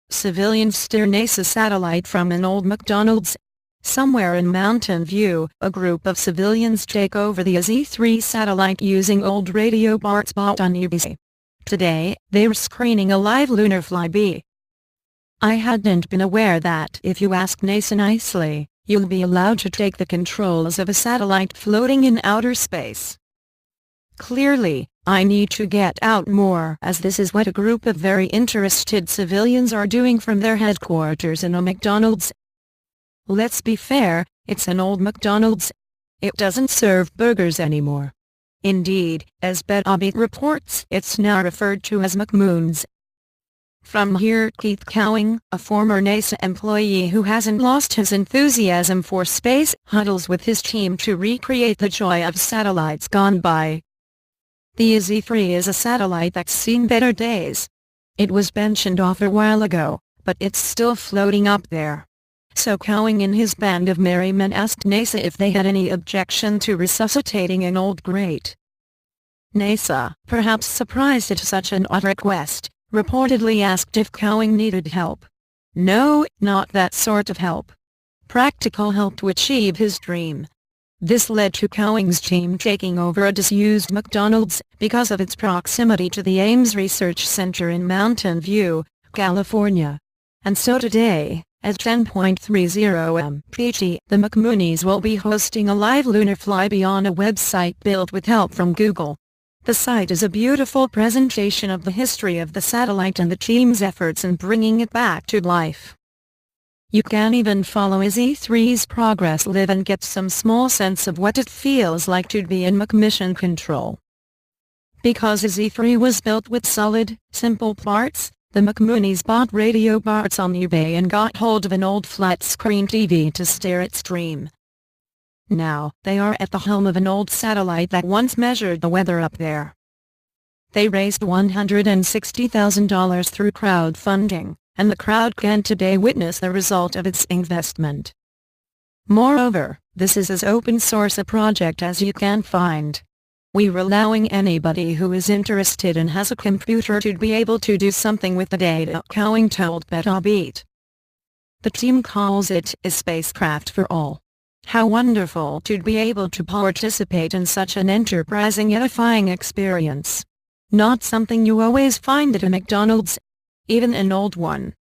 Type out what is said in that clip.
Civilians steer NASA satellite from an old McDonald's. Somewhere in Mountain View, a group of civilians take over the Z3 satellite using old radio parts bought on eBay. Today, they're screening a live lunar flyby. I hadn't been aware that if you ask NASA nicely, you'll be allowed to take the controls of a satellite floating in outer space. Clearly, I need to get out more, as this is what a group of very interested civilians are doing from their headquarters in a McDonald's. Let's be fair, it's an old McDonald's. It doesn't serve burgers anymore. Indeed, as Betty reports, it's now referred to as McMoon's. From here, Keith Cowing, a former NASA employee who hasn't lost his enthusiasm for space, huddles with his team to recreate the joy of satellites gone by. The Z3 is a satellite that's seen better days. It was benched off a while ago, but it's still floating up there. So Cowing and his band of merry men asked NASA if they had any objection to resuscitating an old great. NASA, perhaps surprised at such an odd request, reportedly asked if Cowing needed help. No, not that sort of help. Practical help to achieve his dream. This led to Cowing's team taking over a disused McDonald's, because of its proximity to the Ames Research Center in Mountain View, California. And so today, at 10:30 m.p.t., the McMoonies will be hosting a live lunar flyby on a website built with help from Google. The site is a beautiful presentation of the history of the satellite and the team's efforts in bringing it back to life. You can even follow Z3's progress live and get some small sense of what it feels like to be in McMission control. Because Z3 was built with solid, simple parts, the McMoonies bought radio parts on eBay and got hold of an old flat-screen TV to steer its stream. Now, they are at the helm of an old satellite that once measured the weather up there. They raised $160,000 through crowdfunding, and the crowd can today witness the result of its investment. Moreover, this is as open source a project as you can find. We're allowing anybody who is interested and has a computer to be able to do something with the data, Cowing told Betty. The team calls it a spacecraft for all. How wonderful to be able to participate in such an enterprising, edifying experience. Not something you always find at a McDonald's. Even an old one,